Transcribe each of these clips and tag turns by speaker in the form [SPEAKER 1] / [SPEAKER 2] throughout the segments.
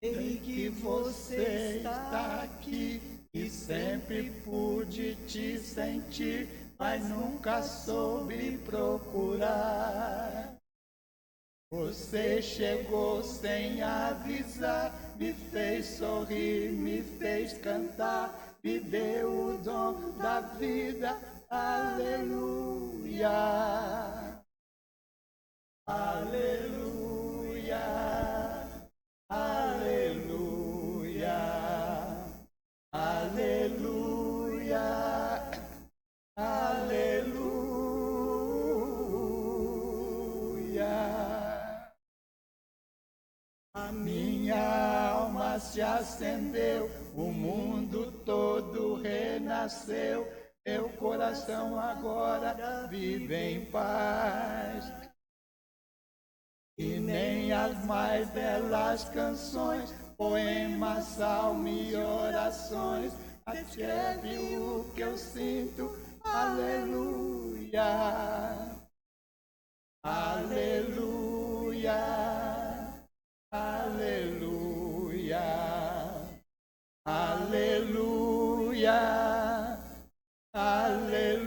[SPEAKER 1] Sei que você está aqui e sempre pude te sentir, mas nunca soube procurar. Você chegou sem avisar, me fez sorrir, me fez cantar, me deu o dom da vida, aleluia, aleluia, aleluia, aleluia, aleluia. A minha alma se acendeu, o mundo todo renasceu, meu coração agora vive em paz. E nem as mais belas canções, poemas, salmo e orações, escreve o que eu sinto, aleluia, aleluia, aleluia, aleluia, aleluia.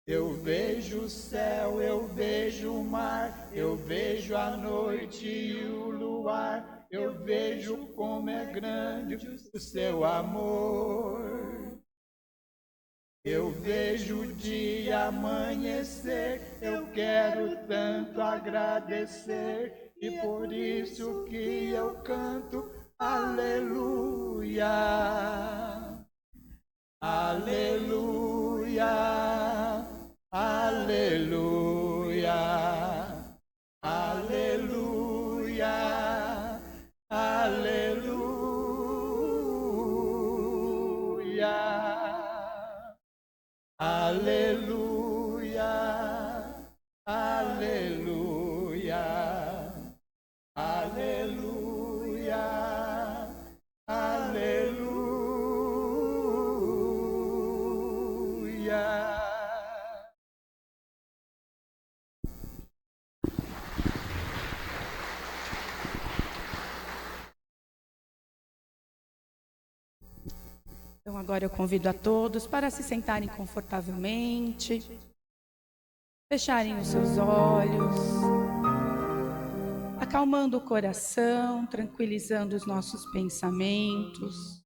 [SPEAKER 1] Eu vejo o céu, eu vejo o mar, eu vejo a noite e o luar, eu vejo como é grande o seu amor. Eu vejo o dia amanhecer, eu quero tanto agradecer, e por isso que eu canto, aleluia, aleluia, aleluia, aleluia, aleluia, aleluia, aleluia, aleluia, aleluia.
[SPEAKER 2] Então agora eu convido a todos para se sentarem confortavelmente, fecharem os seus olhos, acalmando o coração, tranquilizando os nossos pensamentos,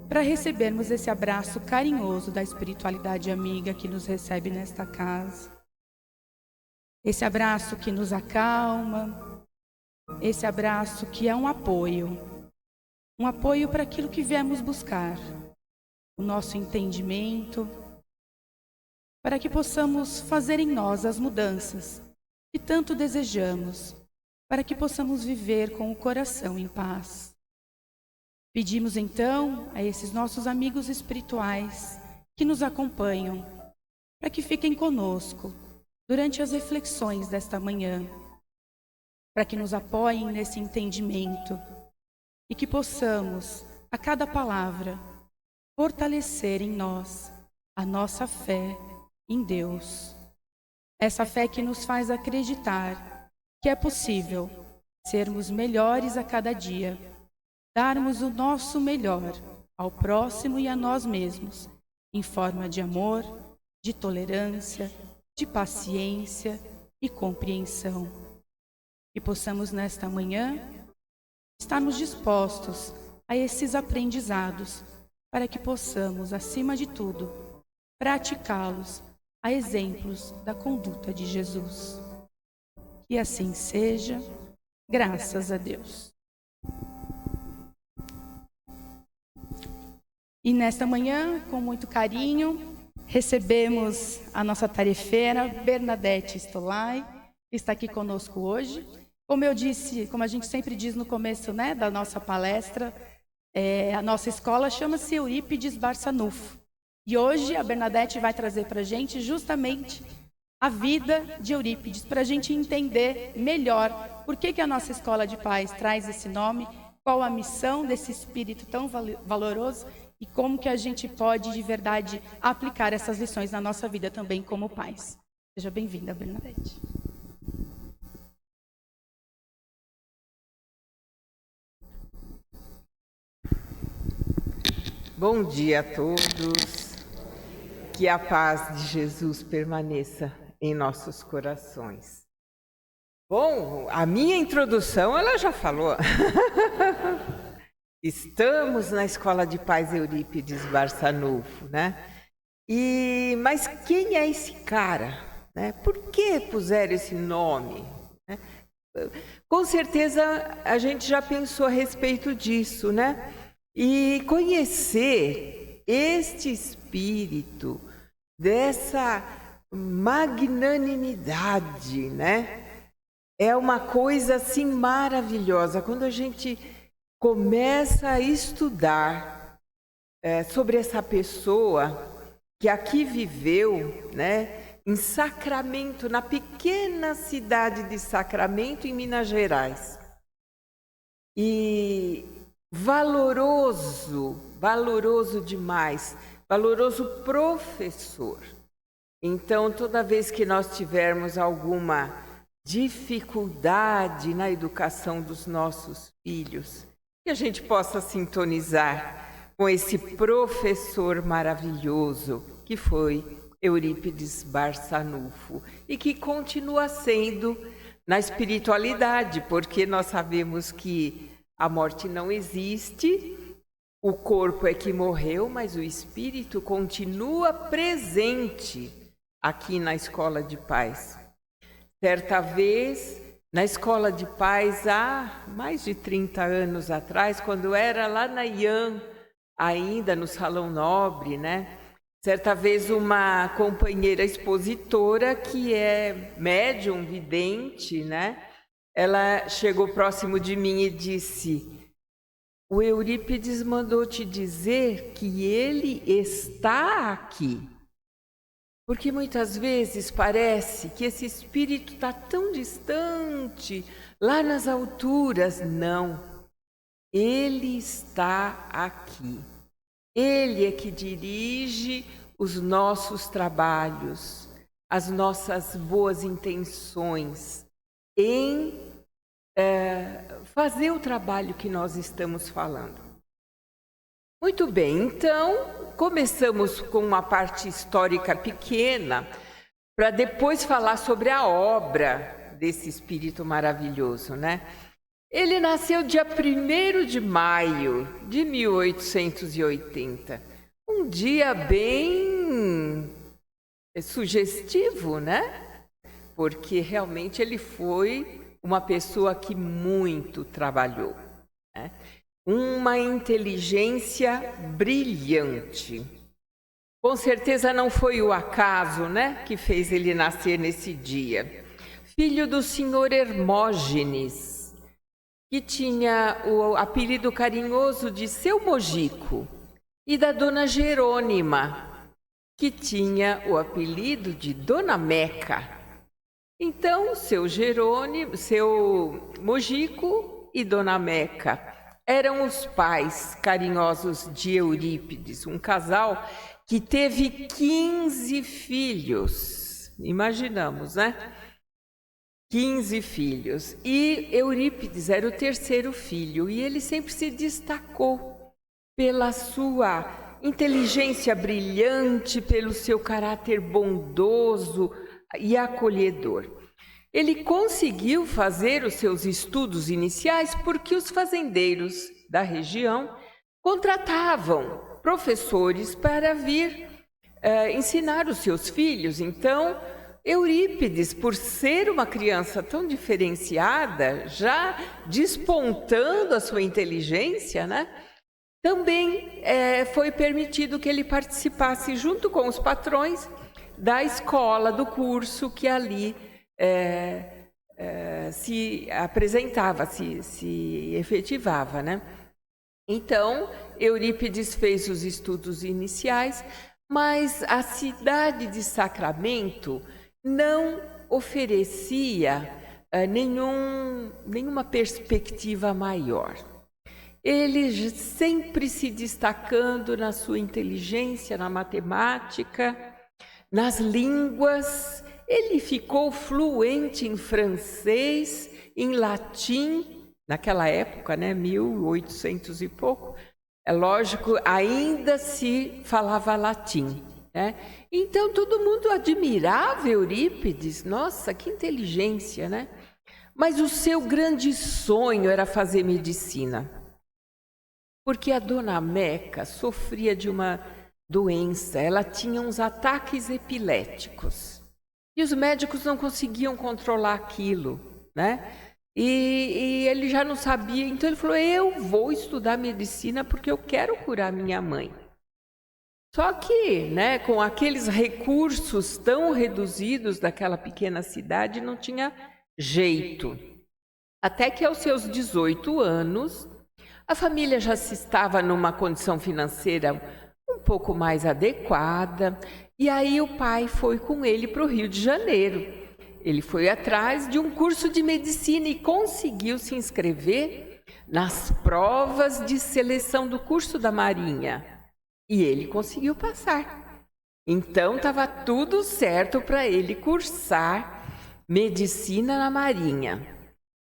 [SPEAKER 2] para recebermos esse abraço carinhoso da espiritualidade amiga que nos recebe nesta casa. Esse abraço que nos acalma, esse abraço que é um apoio para aquilo que viemos buscar, o nosso entendimento, para que possamos fazer em nós as mudanças que tanto desejamos, para que possamos viver com o coração em paz. Pedimos então a esses nossos amigos espirituais que nos acompanham, para que fiquem conosco durante as reflexões desta manhã, para que nos apoiem nesse entendimento e que possamos, a cada palavra, fortalecer em nós a nossa fé em Deus. Essa fé que nos faz acreditar que é possível sermos melhores a cada dia, darmos o nosso melhor ao próximo e a nós mesmos, em forma de amor, de tolerância, de paciência e compreensão. Que possamos nesta manhã estarmos dispostos a esses aprendizados, para que possamos, acima de tudo, praticá-los a exemplos da conduta de Jesus. Que assim seja, graças a Deus. E nesta manhã, com muito carinho, recebemos a nossa tarefeira, Bernadette Stolay, que está aqui conosco hoje. Como eu disse, como a gente sempre diz no começo, né, da nossa palestra, a nossa escola chama-se Eurípides Barçanufo. E hoje a Bernadette vai trazer para a gente justamente a vida de Eurípides, para a gente entender melhor por que a nossa escola de pais traz esse nome, qual a missão desse espírito tão valoroso e como que a gente pode de verdade aplicar essas lições na nossa vida também como pais. Seja bem-vinda, Bernadette.
[SPEAKER 3] Bom dia a todos, que a paz de Jesus permaneça em nossos corações. Bom, a minha introdução ela já falou. Estamos na Escola de Paz Eurípides Barçanufo, né? Mas quem é esse cara? Né? Por que puseram esse nome? Né? Com certeza a gente já pensou a respeito disso, né? E conhecer este espírito dessa magnanimidade, né? É uma coisa assim maravilhosa. Quando a gente começa a estudar sobre essa pessoa que aqui viveu, né? Em Sacramento, na pequena cidade de Sacramento, em Minas Gerais. E valoroso demais, valoroso professor. Então, toda vez que nós tivermos alguma dificuldade na educação dos nossos filhos, que a gente possa sintonizar com esse professor maravilhoso que foi Eurípides Barçanufo e que continua sendo na espiritualidade, porque nós sabemos que a morte não existe, o corpo é que morreu, mas o espírito continua presente aqui na Escola de Paz. Certa vez, na Escola de Paz, há mais de 30 anos atrás, quando era lá na IAM, ainda no Salão Nobre, né? Certa vez uma companheira expositora, que é médium vidente, né? Ela chegou próximo de mim e disse: o Eurípides mandou te dizer que ele está aqui. Porque muitas vezes parece que esse espírito está tão distante, lá nas alturas. Não, ele está aqui. Ele é que dirige os nossos trabalhos, as nossas boas intenções em fazer o trabalho que nós estamos falando. Muito bem, então começamos com uma parte histórica pequena, para depois falar sobre a obra desse espírito maravilhoso, né? Ele nasceu dia 1º de maio de 1880, um dia bem sugestivo, né? Porque realmente ele foi uma pessoa que muito trabalhou, né? Uma inteligência brilhante. Com certeza não foi o acaso, né, que fez ele nascer nesse dia. Filho do senhor Hermógenes, que tinha o apelido carinhoso de Seu Mojico, e da dona Jerônima, que tinha o apelido de Dona Meca. Então, seu Mojico e Dona Meca eram os pais carinhosos de Eurípides, um casal que teve 15 filhos. Imaginamos, né? 15 filhos. E Eurípides era o 3º filho, e ele sempre se destacou pela sua inteligência brilhante, pelo seu caráter bondoso e acolhedor. Ele conseguiu fazer os seus estudos iniciais porque os fazendeiros da região contratavam professores para vir ensinar os seus filhos. Então, Eurípides, por ser uma criança tão diferenciada, já despontando a sua inteligência, né, também foi permitido que ele participasse junto com os patrões da escola, do curso que ali se apresentava, se efetivava, né? Então, Eurípides fez os estudos iniciais, mas a cidade de Sacramento não oferecia nenhuma perspectiva maior. Ele sempre se destacando na sua inteligência, na matemática, nas línguas. ele ficou fluente em francês, em latim, naquela época, né, 1800 e pouco. É lógico, ainda se falava latim, né? Então todo mundo admirava Eurípides, nossa, que inteligência, né? Mas o seu grande sonho era fazer medicina, porque a dona Meca sofria de uma doença, ela tinha uns ataques epiléticos e os médicos não conseguiam controlar aquilo, né? E ele já não sabia, então ele falou: eu vou estudar medicina porque eu quero curar minha mãe. Só que, né, com aqueles recursos tão reduzidos daquela pequena cidade, não tinha jeito. Até que aos seus 18 anos, a família já se estava numa condição financeira um pouco mais adequada, e aí o pai foi com ele para o Rio de Janeiro. Ele foi atrás de um curso de medicina e conseguiu se inscrever nas provas de seleção do curso da Marinha. E ele conseguiu passar. Então estava tudo certo para ele cursar medicina na Marinha.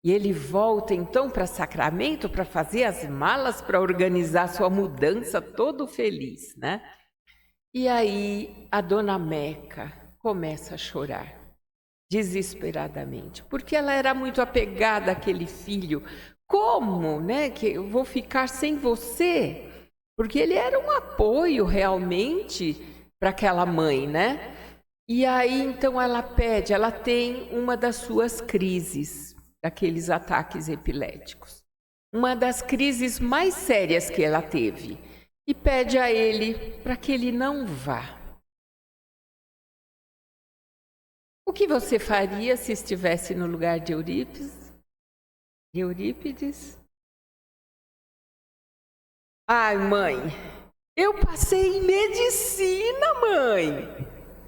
[SPEAKER 3] E ele volta então para Sacramento para fazer as malas para organizar sua mudança, todo feliz, né? E aí a dona Meca começa a chorar desesperadamente, porque ela era muito apegada àquele filho. Como, né, que eu vou ficar sem você? Porque ele era um apoio realmente para aquela mãe, né? E aí então ela pede, ela tem uma das suas crises, daqueles ataques epiléticos, uma das crises mais sérias que ela teve, e pede a ele para que ele não vá. O que você faria se estivesse no lugar de Eurípides? Ai, mãe, eu passei em medicina, mãe,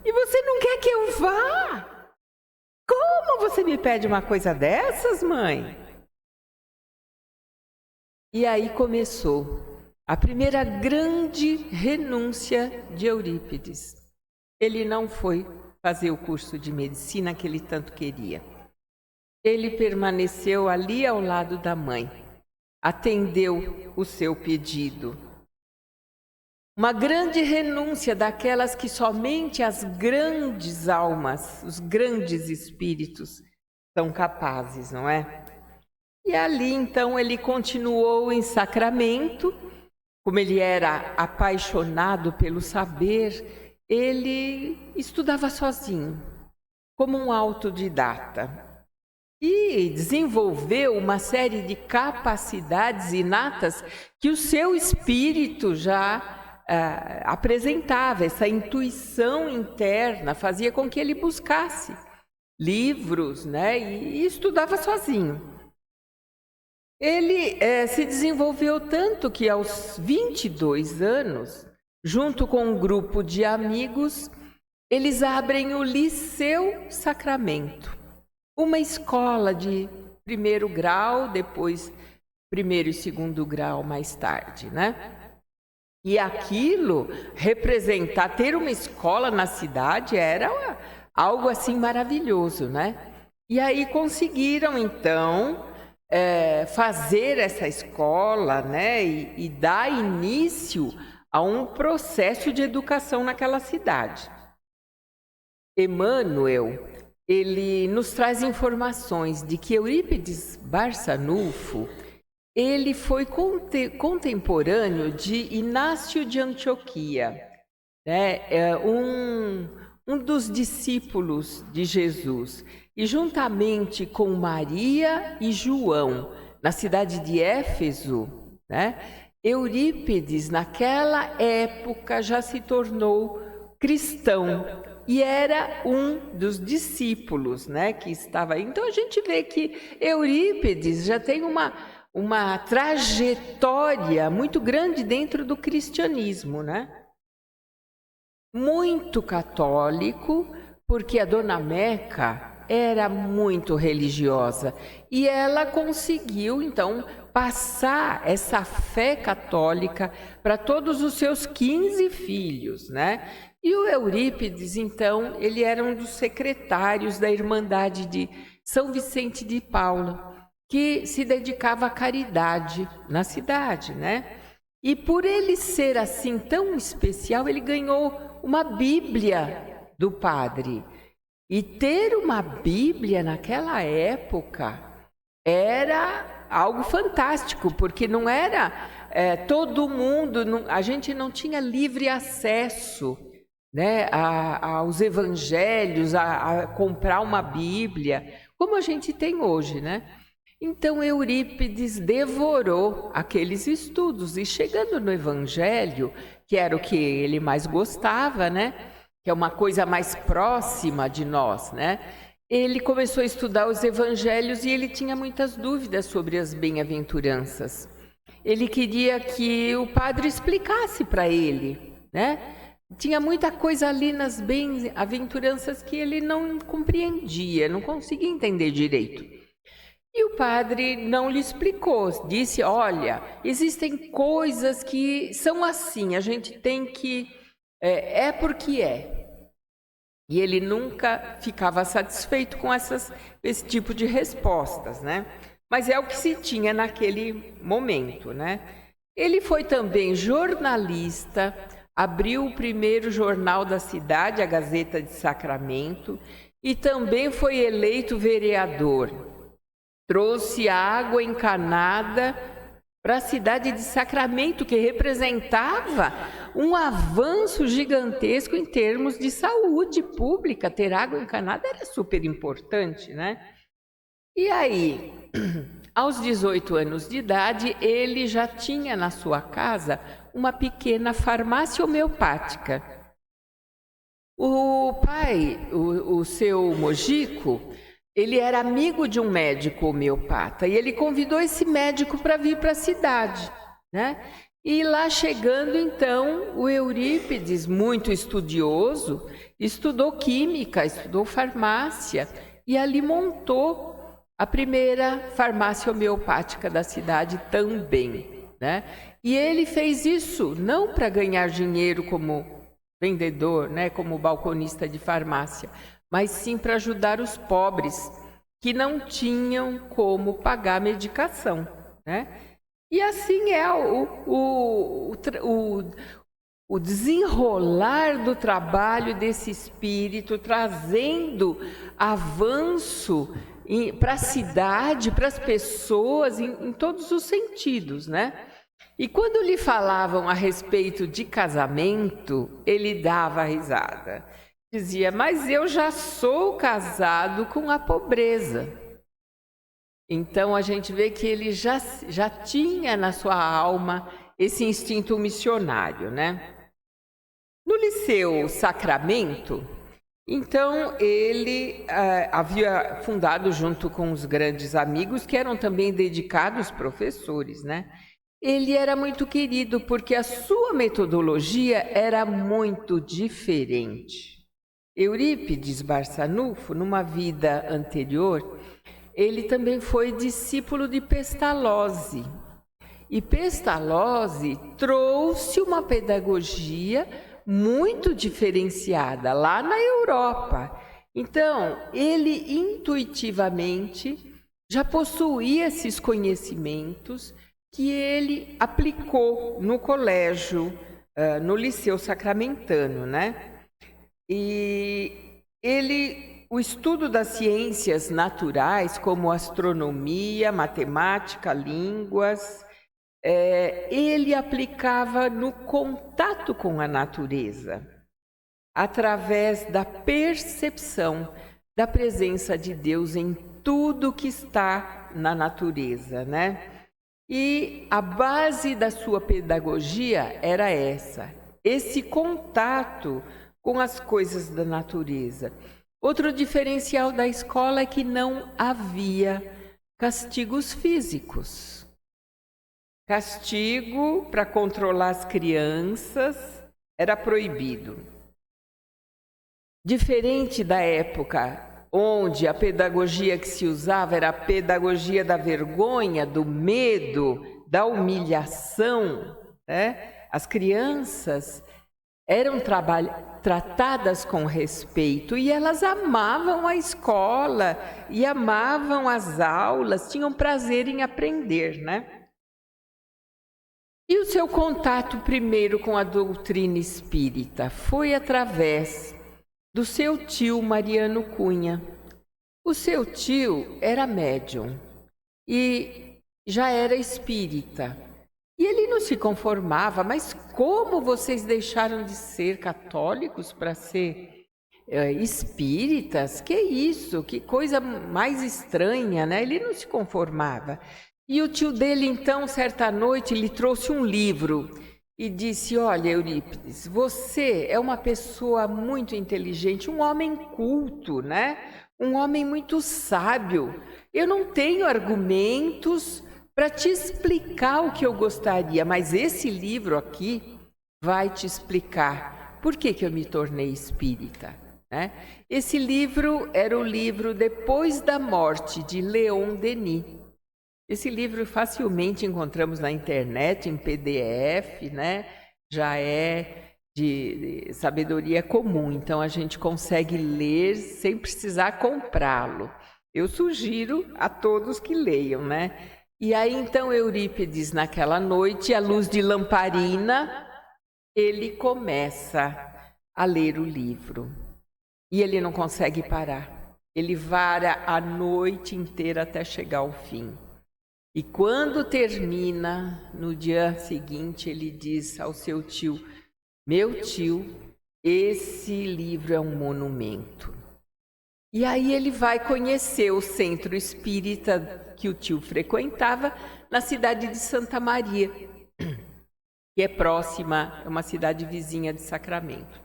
[SPEAKER 3] e você não quer que eu vá? Como você me pede uma coisa dessas, mãe? E aí começou a primeira grande renúncia de Eurípides. Ele não foi fazer o curso de medicina que ele tanto queria. Ele permaneceu ali ao lado da mãe, atendeu o seu pedido. Uma grande renúncia daquelas que somente as grandes almas, os grandes espíritos são capazes, não é? E ali então ele continuou em Sacramento, como ele era apaixonado pelo saber, ele estudava sozinho, como um autodidata, e desenvolveu uma série de capacidades inatas que o seu espírito já apresentava. Essa intuição interna fazia com que ele buscasse livros, né, e estudava sozinho. Ele se desenvolveu tanto que aos 22 anos, junto com um grupo de amigos, eles abrem o Liceu Sacramento, uma escola de primeiro grau, depois primeiro e segundo grau mais tarde, né? E aquilo, representar, ter uma escola na cidade era algo assim maravilhoso, né? E aí conseguiram, então, fazer essa escola, né? E dar início a um processo de educação naquela cidade. Emmanuel, ele nos traz informações de que Eurípides Barçanufo, ele foi contemporâneo de Inácio de Antioquia, né? Um dos discípulos de Jesus, e juntamente com Maria e João, na cidade de Éfeso, né? Eurípides, naquela época, já se tornou cristão e era um dos discípulos, né, que estava aí. Então a gente vê que Eurípides já tem uma trajetória muito grande dentro do cristianismo, né? Muito católico, porque a dona Meca, era muito religiosa e ela conseguiu, então, passar essa fé católica para todos os seus 15 filhos, né? E o Eurípides, então, ele era um dos secretários da Irmandade de São Vicente de Paula, que se dedicava à caridade na cidade, né? E por ele ser assim tão especial, ele ganhou uma Bíblia do padre. E ter uma Bíblia naquela época era algo fantástico, porque não era todo mundo, a gente não tinha livre acesso, né, aos evangelhos, a comprar uma Bíblia, como a gente tem hoje, né? Então Eurípides devorou aqueles estudos e chegando no Evangelho, que era o que ele mais gostava, né? Que é uma coisa mais próxima de nós, né? Ele começou a estudar os Evangelhos e ele tinha muitas dúvidas sobre as bem-aventuranças. Ele queria que o padre explicasse para ele, né? Tinha muita coisa ali nas bem-aventuranças que ele não compreendia, não conseguia entender direito. E o padre não lhe explicou, disse, olha, existem coisas que são assim, a gente tem que... é porque é. E ele nunca ficava satisfeito com esse tipo de respostas, né? Mas é o que se tinha naquele momento, né? Ele foi também jornalista, abriu o primeiro jornal da cidade, a Gazeta de Sacramento, e também foi eleito vereador. Trouxe água encanada para a cidade de Sacramento, que representava um avanço gigantesco em termos de saúde pública. Ter água encanada era super importante, né? E aí, aos 18 anos de idade, ele já tinha na sua casa uma pequena farmácia homeopática. O pai, o seu Mojico, ele era amigo de um médico homeopata e ele convidou esse médico para vir para a cidade, né? E lá chegando, então, o Eurípides, muito estudioso, estudou química, estudou farmácia e ali montou a primeira farmácia homeopática da cidade também, né? E ele fez isso não para ganhar dinheiro como vendedor, né, como balconista de farmácia, mas sim para ajudar os pobres que não tinham como pagar a medicação, né? E assim é o desenrolar do trabalho desse espírito, trazendo avanço para a cidade, para as pessoas, em todos os sentidos, né? E quando lhe falavam a respeito de casamento, ele dava risada. Dizia, mas eu já sou casado com a pobreza. Então a gente vê que ele já tinha na sua alma esse instinto missionário, né? No Liceu Sacramento, então ele havia fundado junto com os grandes amigos, que eram também dedicados professores, né? Ele era muito querido porque a sua metodologia era muito diferente. Eurípides Barçanufo, numa vida anterior, ele também foi discípulo de Pestalozzi. E Pestalozzi trouxe uma pedagogia muito diferenciada lá na Europa. Então, ele intuitivamente já possuía esses conhecimentos que ele aplicou no colégio, no Liceu Sacramentano, né? E o estudo das ciências naturais, como astronomia, matemática, línguas, ele aplicava no contato com a natureza, através da percepção da presença de Deus em tudo que está na natureza, né? E a base da sua pedagogia era esse contato com as coisas da natureza. Outro diferencial da escola é que não havia castigos físicos. Castigo para controlar as crianças era proibido. Diferente da época onde a pedagogia que se usava era a pedagogia da vergonha, do medo, da humilhação, né? As crianças eram tratadas com respeito e elas amavam a escola e amavam as aulas, tinham prazer em aprender, né? E o seu contato primeiro com a doutrina espírita foi através do seu tio Mariano Cunha. O seu tio era médium e já era espírita. E ele não se conformava, mas como vocês deixaram de ser católicos para ser espíritas? Que isso? Que coisa mais estranha, né? Ele não se conformava. E o tio dele, então, certa noite, lhe trouxe um livro e disse: olha, Eurípides, você é uma pessoa muito inteligente, um homem culto, né? Um homem muito sábio. Eu não tenho argumentos para te explicar o que eu gostaria, mas esse livro aqui vai te explicar por que eu me tornei espírita, né? Esse livro era o livro Depois da Morte, de Leon Denis. Esse livro facilmente encontramos na internet, em PDF, né? Já é de sabedoria comum, então a gente consegue ler sem precisar comprá-lo. Eu sugiro a todos que leiam, né? E aí então Eurípides, naquela noite, à luz de lamparina, ele começa a ler o livro. E ele não consegue parar. Ele vara a noite inteira até chegar ao fim. E quando termina, no dia seguinte, ele diz ao seu tio: meu tio, esse livro é um monumento. E aí ele vai conhecer o centro espírita que o tio frequentava na cidade de Santa Maria, que é próxima, é uma cidade vizinha de Sacramento.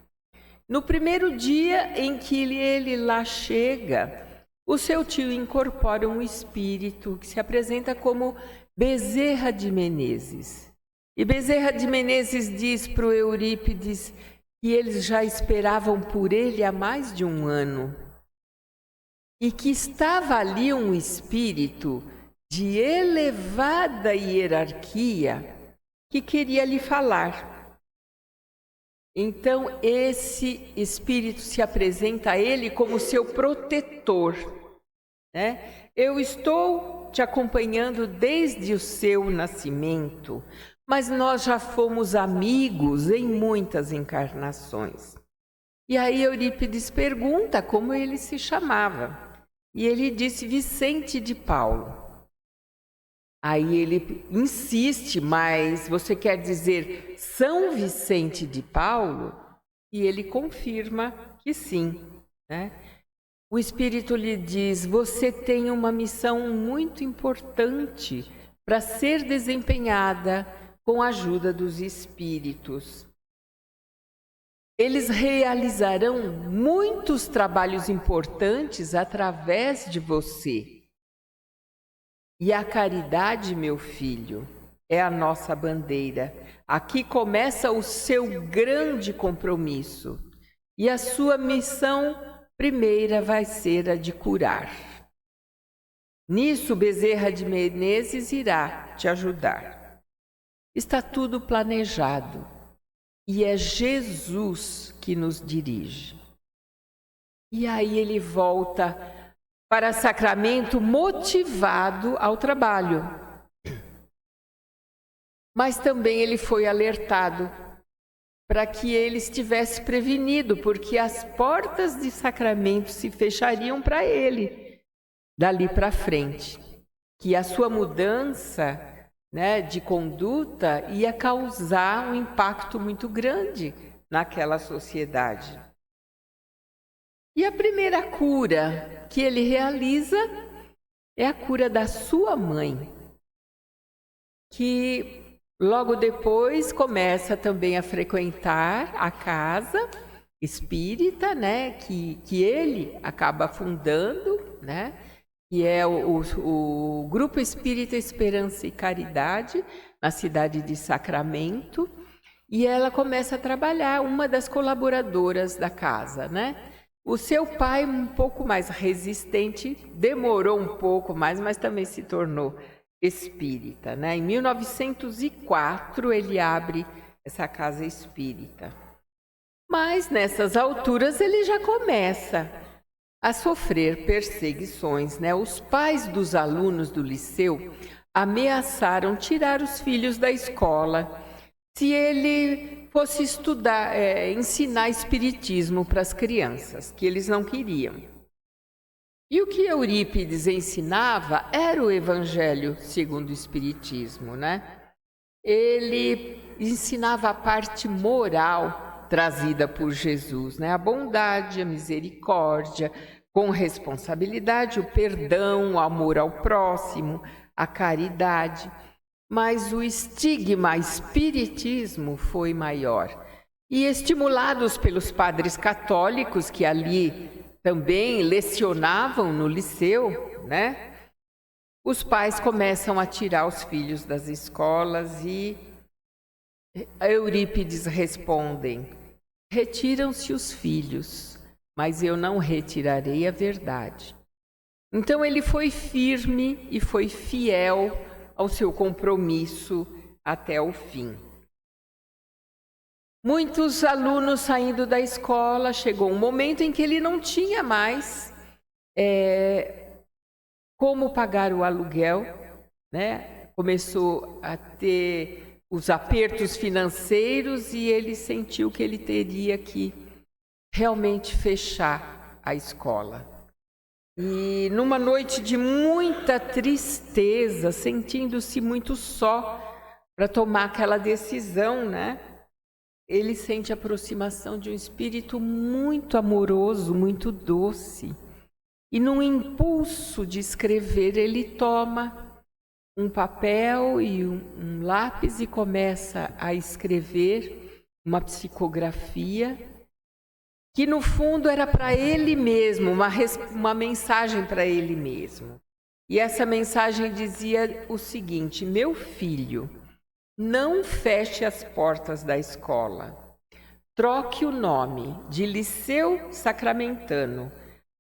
[SPEAKER 3] No primeiro dia em que ele lá chega, o seu tio incorpora um espírito que se apresenta como Bezerra de Menezes. E Bezerra de Menezes diz para o Eurípides que eles já esperavam por ele há mais de um ano. E que estava ali um espírito de elevada hierarquia que queria lhe falar. Então, esse espírito se apresenta a ele como seu protetor, né? Eu estou te acompanhando desde o seu nascimento, mas nós já fomos amigos em muitas encarnações. E aí Eurípides pergunta como ele se chamava. E ele disse Vicente de Paulo. Aí ele insiste, mas você quer dizer São Vicente de Paulo? E ele confirma que sim, né? O Espírito lhe diz: você tem uma missão muito importante para ser desempenhada com a ajuda dos espíritos. Eles realizarão muitos trabalhos importantes através de você. E a caridade, meu filho, é a nossa bandeira. Aqui começa o seu grande compromisso. E a sua missão primeira vai ser a de curar. Nisso, Bezerra de Menezes irá te ajudar. Está tudo planejado. E é Jesus que nos dirige. E aí ele volta para Sacramento motivado ao trabalho. Mas também ele foi alertado para que ele estivesse prevenido, porque as portas de Sacramento se fechariam para ele dali para frente. Que a sua mudança, né, de conduta ia causar um impacto muito grande naquela sociedade. E a primeira cura que ele realiza é a cura da sua mãe, que logo depois começa também a frequentar a casa espírita, né, que ele acaba fundando, né, que é o Grupo Espírita Esperança e Caridade, na cidade de Sacramento, e ela começa a trabalhar, uma das colaboradoras da casa, né? O seu pai, um pouco mais resistente, demorou um pouco mais, mas também se tornou espírita, né? Em 1904, ele abre essa casa espírita. Mas, nessas alturas, ele já começa a sofrer perseguições, né? Os pais dos alunos do liceu ameaçaram tirar os filhos da escola se ele fosse estudar, ensinar espiritismo para as crianças, que eles não queriam. E o que Eurípides ensinava era o Evangelho segundo o Espiritismo, né? Ele ensinava a parte moral trazida por Jesus, né? A bondade, a misericórdia, com responsabilidade, o perdão, o amor ao próximo, a caridade. Mas o estigma espiritismo foi maior. E estimulados pelos padres católicos que ali também lecionavam no liceu, né? Os pais começam a tirar os filhos das escolas e Eurípides respondem: retiram-se os filhos, mas eu não retirarei a verdade. Então ele foi firme e foi fiel ao seu compromisso até o fim. Muitos alunos saindo da escola, chegou um momento em que ele não tinha mais como pagar o aluguel, né? Começou a ter os apertos financeiros e ele sentiu que ele teria que realmente fechar a escola. E numa noite de muita tristeza, sentindo-se muito só para tomar aquela decisão, né? Ele sente a aproximação de um espírito muito amoroso, muito doce. E num impulso de escrever, ele toma um papel e um lápis e começa a escrever uma psicografia que no fundo era para ele mesmo, uma mensagem para ele mesmo. E essa mensagem dizia o seguinte: meu filho, não feche as portas da escola. Troque o nome de Liceu Sacramentano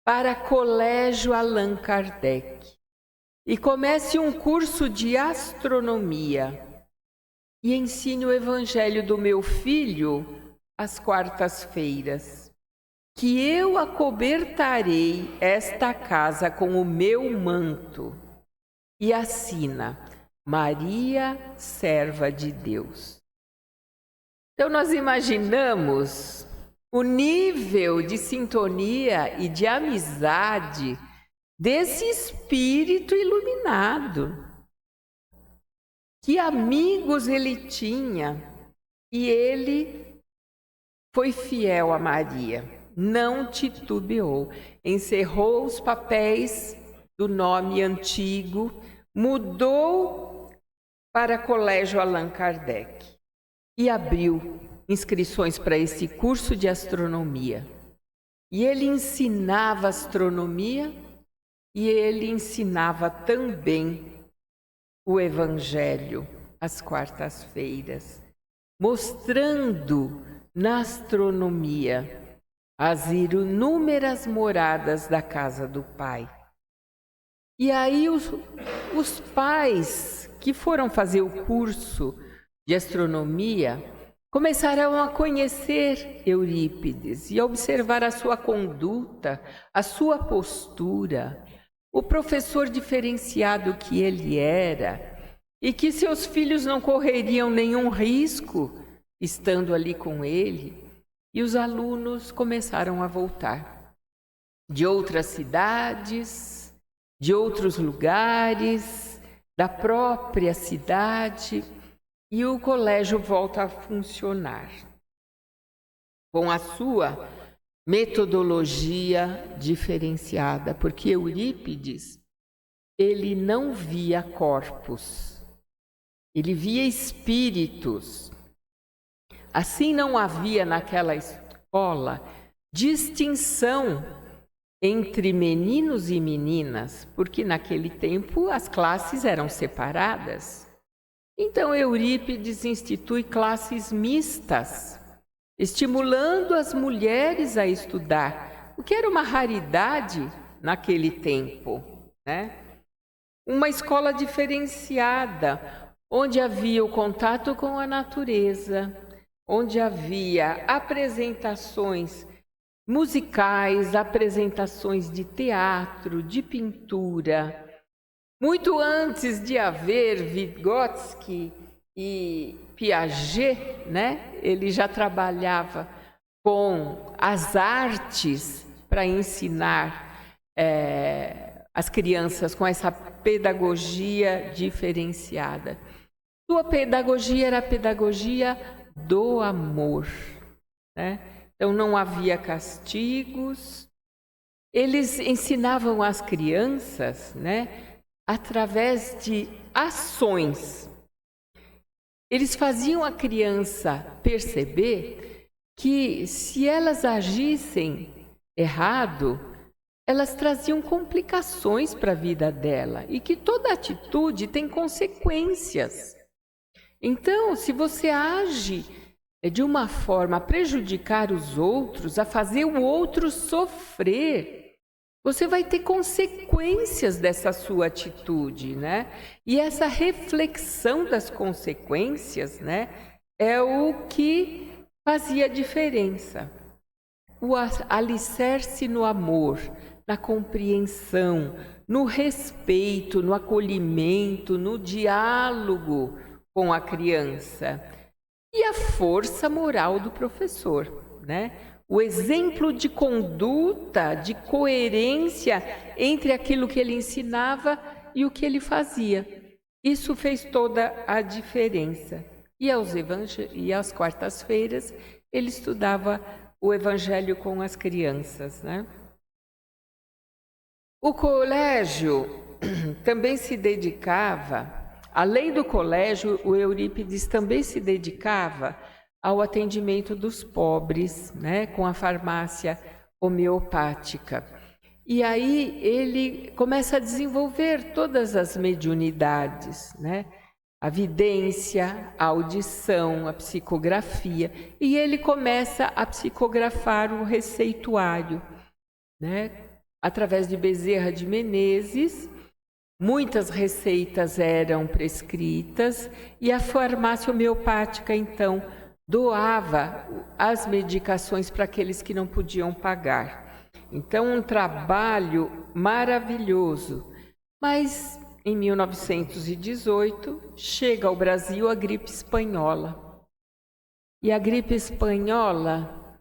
[SPEAKER 3] para Colégio Allan Kardec e comece um curso de astronomia e ensine o evangelho do meu filho às quartas-feiras, que eu acobertarei esta casa com o meu manto. E assina: Maria, serva de Deus. Então nós imaginamos o nível de sintonia e de amizade desse espírito iluminado. Que amigos ele tinha, e ele foi fiel a Maria, não titubeou, encerrou os papéis do nome antigo, mudou para Colégio Allan Kardec e abriu inscrições para esse curso de astronomia. E ele ensinava astronomia e ele ensinava também o Evangelho às quartas-feiras, mostrando na astronomia as inúmeras moradas da casa do Pai. E aí os pais que foram fazer o curso de astronomia começaram a conhecer Eurípides e a observar a sua conduta, a sua postura, o professor diferenciado que ele era, e que seus filhos não correriam nenhum risco estando ali com ele. E os alunos começaram a voltar de outras cidades, de outros lugares, da própria cidade, e o colégio volta a funcionar com a sua metodologia diferenciada, porque Eurípides, ele não via corpos, ele via espíritos. Assim não havia naquela escola distinção entre meninos e meninas, porque naquele tempo as classes eram separadas. Então Eurípides institui classes mistas, estimulando as mulheres a estudar o que era uma raridade naquele tempo, né? Uma escola diferenciada, onde havia o contato com a natureza, onde havia apresentações musicais, apresentações de teatro, de pintura. Muito antes de haver Vygotsky e Piaget, né? Ele já trabalhava com as artes para ensinar as crianças com essa pedagogia diferenciada. Sua pedagogia era a pedagogia do amor, né? Então não havia castigos. Eles ensinavam as crianças, né, através de ações. Eles faziam a criança perceber que se elas agissem errado, elas traziam complicações para a vida dela e que toda atitude tem consequências. Então, se você age de uma forma a prejudicar os outros, a fazer o outro sofrer, você vai ter consequências dessa sua atitude, né? E essa reflexão das consequências, né, é o que fazia diferença. O alicerce no amor, na compreensão, no respeito, no acolhimento, no diálogo com a criança. E a força moral do professor, né? O exemplo de conduta, de coerência entre aquilo que ele ensinava e o que ele fazia. Isso fez toda a diferença. E às quartas-feiras ele estudava o Evangelho com as crianças, né? O colégio também se dedicava, além do colégio, o Eurípides também se dedicava ao atendimento dos pobres, né, com a farmácia homeopática. E aí ele começa a desenvolver todas as mediunidades, né? A vidência, a audição, a psicografia, e ele começa a psicografar o receituário, né? Através de Bezerra de Menezes. Muitas receitas eram prescritas e a farmácia homeopática, então, doava as medicações para aqueles que não podiam pagar. Então, um trabalho maravilhoso. Mas, em 1918, chega ao Brasil a gripe espanhola. E a gripe espanhola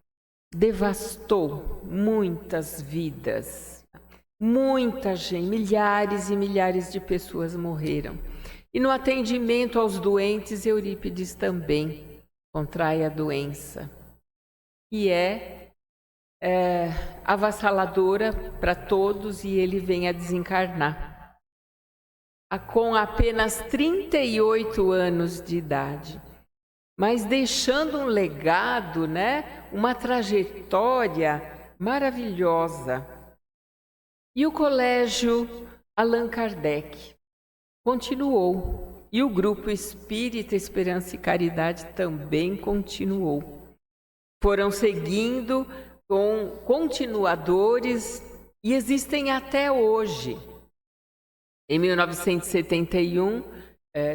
[SPEAKER 3] devastou muitas vidas. Muita gente, milhares e milhares de pessoas morreram. E no atendimento aos doentes, Eurípides também contrai a doença, que é avassaladora para todos, e ele vem a desencarnar com apenas 38 anos de idade, mas deixando um legado, né? Uma trajetória maravilhosa. E o colégio Allan Kardec continuou. E o grupo Espírita Esperança e Caridade também continuou. Foram seguindo com continuadores e existem até hoje. Em 1971,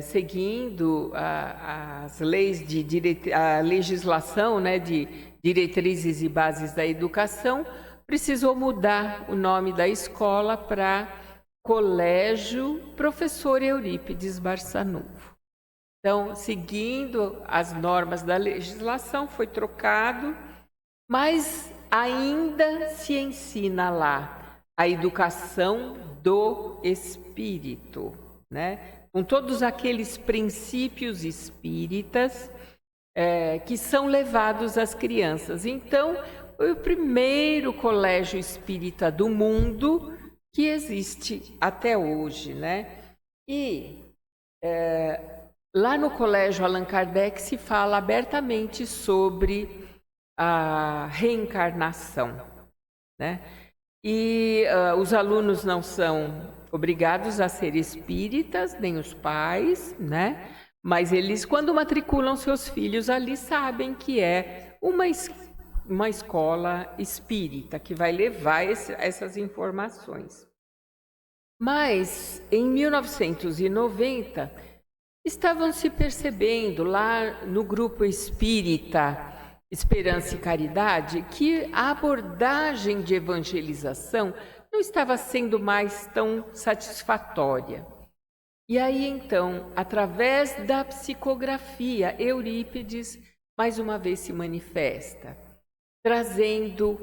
[SPEAKER 3] seguindo as leis a legislação, né, de diretrizes e bases da educação, precisou mudar o nome da escola para Colégio Professor Eurípides Barçanuvo. Então, seguindo as normas da legislação, foi trocado, mas ainda se ensina lá a educação do espírito, né? Com todos aqueles princípios espíritas que são levados às crianças. Então, foi o primeiro colégio espírita do mundo que existe até hoje, né? E lá no Colégio Allan Kardec se fala abertamente sobre a reencarnação, né? E os alunos não são obrigados a ser espíritas, nem os pais, né? Mas eles, quando matriculam seus filhos ali, sabem que é uma uma escola espírita que vai levar essas informações. Mas, em 1990, estavam se percebendo lá no grupo espírita Esperança e Caridade que a abordagem de evangelização não estava sendo mais tão satisfatória. E aí, então, através da psicografia, Eurípides mais uma vez se manifesta, trazendo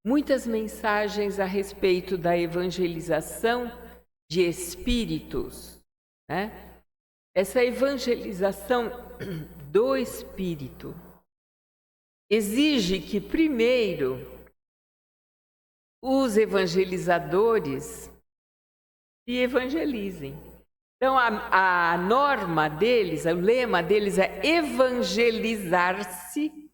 [SPEAKER 3] muitas mensagens a respeito da evangelização de espíritos, né? Essa evangelização do espírito exige que, primeiro, os evangelizadores se evangelizem. Então, a norma deles, o lema deles é evangelizar-se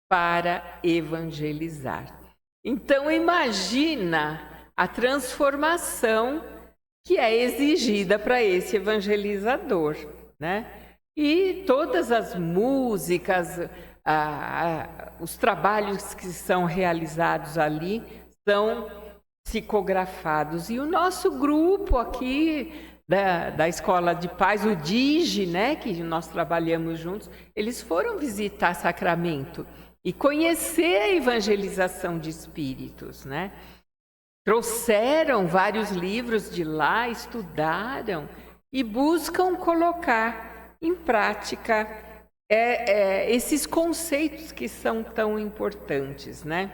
[SPEAKER 3] para evangelizar. Então, imagina a transformação que é exigida para esse evangelizador, né? E todas as músicas, os trabalhos que são realizados ali são psicografados. E o nosso grupo aqui da Escola de Paz, o DIGE, né, que nós trabalhamos juntos, eles foram visitar Sacramento e conhecer a evangelização de espíritos, né? Trouxeram vários livros de lá, estudaram e buscam colocar em prática esses conceitos que são tão importantes, né?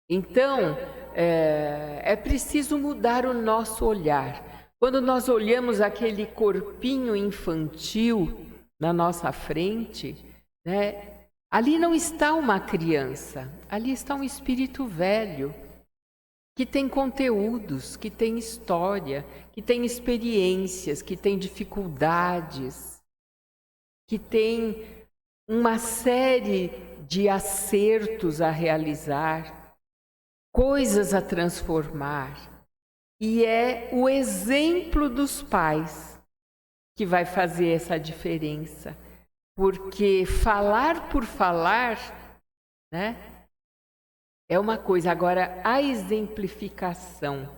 [SPEAKER 3] Então, é preciso mudar o nosso olhar. Quando nós olhamos aquele corpinho infantil na nossa frente, né, ali não está uma criança, ali está um espírito velho, que tem conteúdos, que tem história, que tem experiências, que tem dificuldades, que tem uma série de acertos a realizar, coisas a transformar. E é o exemplo dos pais que vai fazer essa diferença. Porque falar por falar, né, é uma coisa. Agora, a exemplificação,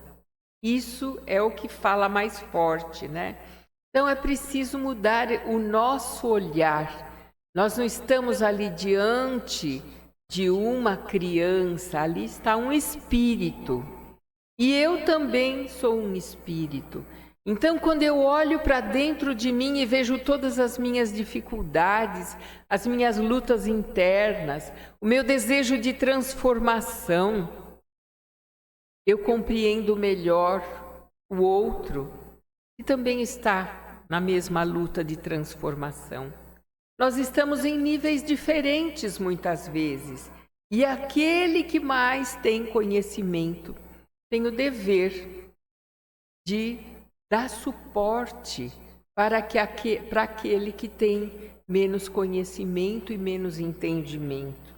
[SPEAKER 3] isso é o que fala mais forte, né? Então, é preciso mudar o nosso olhar. Nós não estamos ali diante de uma criança, ali está um espírito. E eu também sou um espírito. Então, quando eu olho para dentro de mim e vejo todas as minhas dificuldades, as minhas lutas internas, o meu desejo de transformação, eu compreendo melhor o outro, que também está na mesma luta de transformação. Nós estamos em níveis diferentes muitas vezes, e aquele que mais tem conhecimento tem o dever de dar suporte para aquele que tem menos conhecimento e menos entendimento.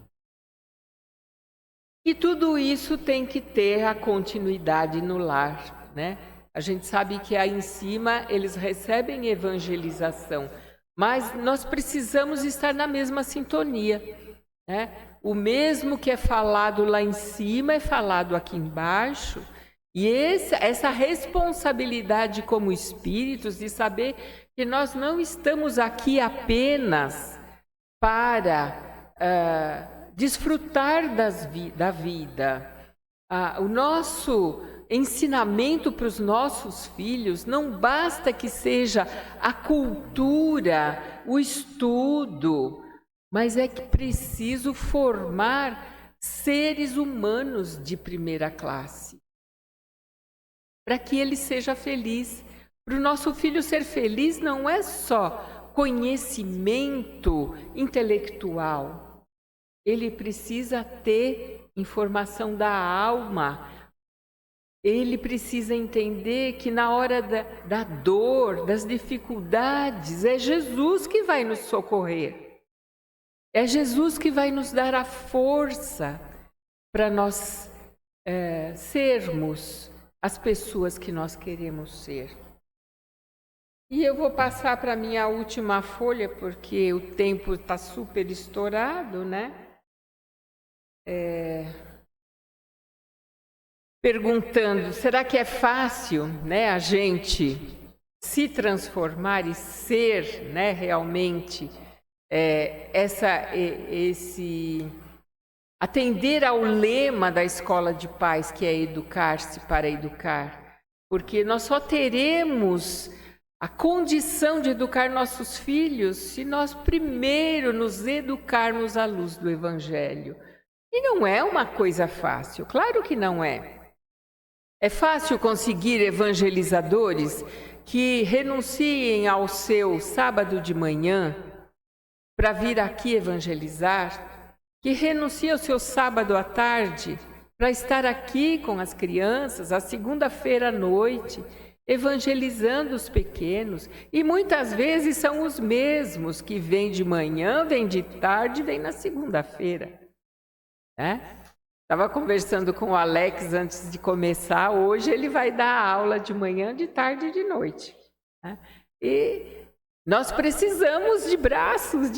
[SPEAKER 3] E tudo isso tem que ter a continuidade no lar, né? A gente sabe que aí em cima eles recebem evangelização, mas nós precisamos estar na mesma sintonia, né? O mesmo que é falado lá em cima é falado aqui embaixo. E essa responsabilidade como espíritos de saber que nós não estamos aqui apenas para desfrutar da vida. O nosso ensinamento para os nossos filhos não basta que seja a cultura, o estudo, mas é que preciso formar seres humanos de primeira classe, para que ele seja feliz. Para o nosso filho ser feliz não é só conhecimento intelectual, ele precisa ter informação da alma, ele precisa entender que na hora da dor, das dificuldades, é Jesus que vai nos socorrer. É Jesus que vai nos dar a força para nós sermos as pessoas que nós queremos ser. E eu vou passar para a minha última folha, porque o tempo está super estourado, né? perguntando, será que é fácil, né, a gente se transformar e ser, né, realmente atender ao lema da Escola de Paz, que é educar-se para educar, porque nós só teremos a condição de educar nossos filhos se nós primeiro nos educarmos à luz do Evangelho. E não é uma coisa fácil, claro que não é. É fácil conseguir evangelizadores que renunciem ao seu sábado de manhã para vir aqui evangelizar, que renunciem ao seu sábado à tarde para estar aqui com as crianças, a segunda-feira à noite, evangelizando os pequenos. E muitas vezes são os mesmos que vêm de manhã, vêm de tarde, vêm na segunda-feira, né? Estava conversando com o Alex antes de começar. Hoje ele vai dar aula de manhã, de tarde e de noite, né? E nós precisamos de braços,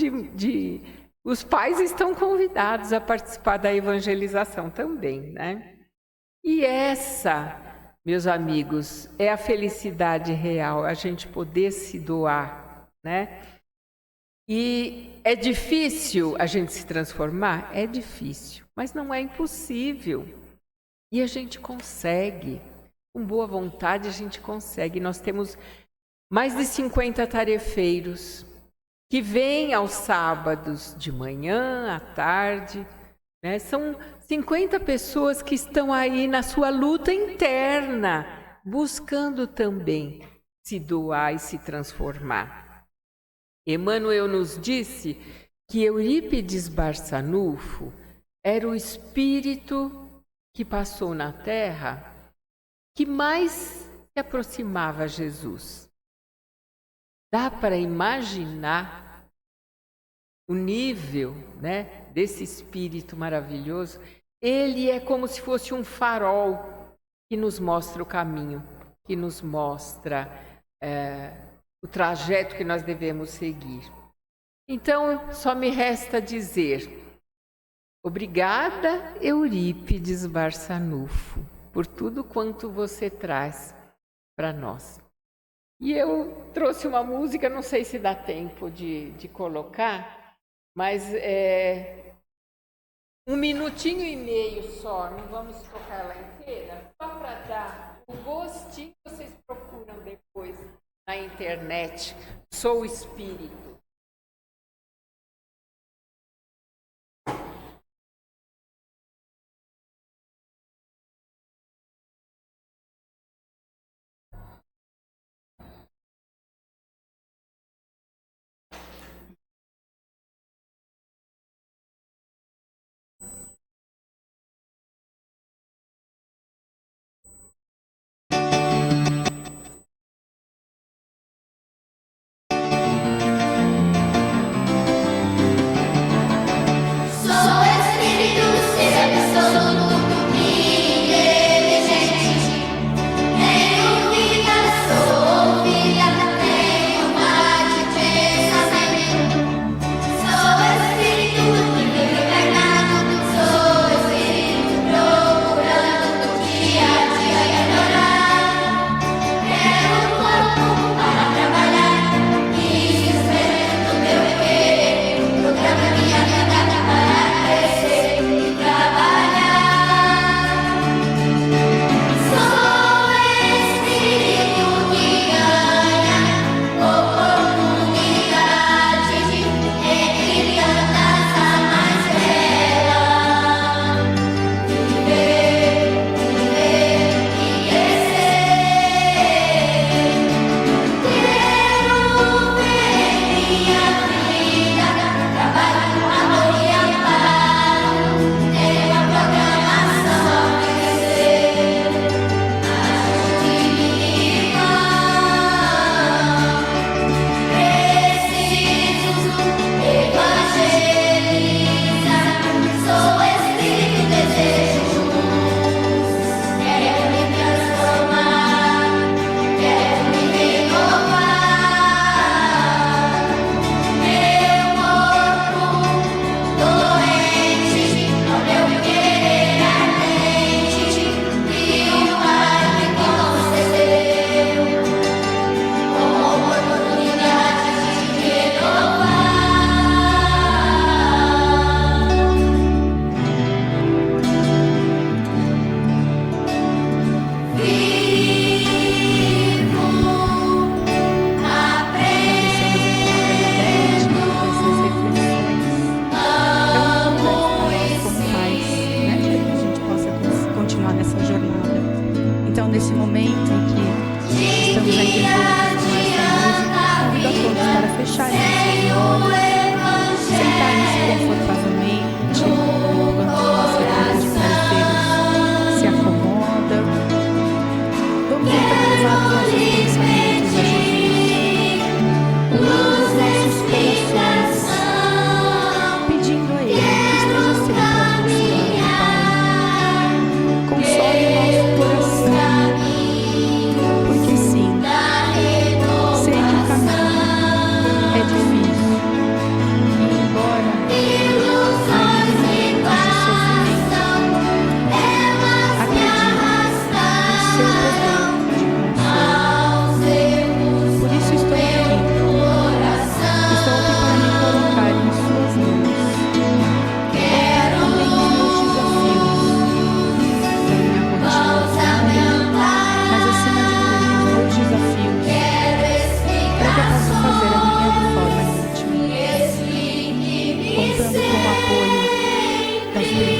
[SPEAKER 3] os pais estão convidados a participar da evangelização também, né? E essa, meus amigos, é a felicidade real, a gente poder se doar, né? E é difícil a gente se transformar? É difícil, mas não é impossível. E a gente consegue. Com boa vontade a gente consegue. Nós temos mais de 50 tarefeiros que vêm aos sábados de manhã, à tarde, né? São 50 pessoas que estão aí na sua luta interna, buscando também se doar e se transformar. Emmanuel nos disse que Eurípides Barçanufo era o espírito que passou na Terra que mais se aproximava a Jesus. Dá para imaginar o nível, né, desse espírito maravilhoso? Ele é como se fosse um farol que nos mostra o caminho, que nos mostra o trajeto que nós devemos seguir. Então, só me resta dizer: obrigada, Eurípides Barçanufo, por tudo quanto você traz para nós. E eu trouxe uma música, não sei se dá tempo de colocar, mas 1 minutinho e meio só, não vamos tocar ela inteira, só para dar o gostinho, vocês procuram depois na internet. Sou espírito.
[SPEAKER 4] Trabalhar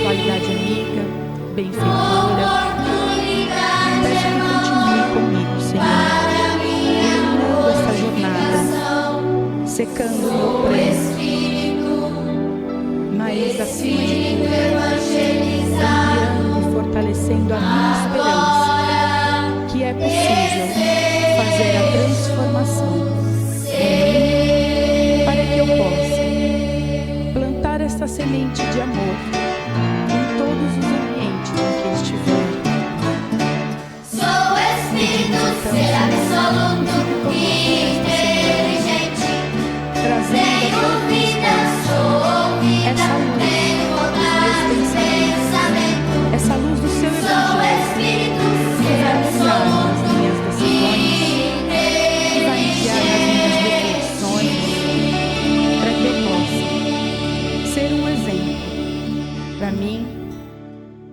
[SPEAKER 2] espiritualidade amiga, benfeitora, peço que continue comigo, Senhor, iluminando esta jornada, secando o meu pranto, mas acima de tudo, ampliando e fortalecendo a minha esperança, que é possível fazer a transformação em mim, para que eu possa plantar essa semente de amor em todos os ambientes em que estiver.
[SPEAKER 4] Sou espírito, ser absoluto e inteligente.
[SPEAKER 2] Trazendo
[SPEAKER 4] Tenho vida, sou vida,
[SPEAKER 2] essa luz
[SPEAKER 4] tenho vontade,
[SPEAKER 2] dos meus
[SPEAKER 4] pensamento.
[SPEAKER 2] essa luz do seu
[SPEAKER 4] Sou
[SPEAKER 2] evangelho,
[SPEAKER 4] espírito,
[SPEAKER 2] que
[SPEAKER 4] ser
[SPEAKER 2] vai guiar nas
[SPEAKER 4] absoluto
[SPEAKER 2] minhas decisões,
[SPEAKER 4] e
[SPEAKER 2] que vai guiar nas minhas reflexões, para que eu possa ser um exemplo para mim,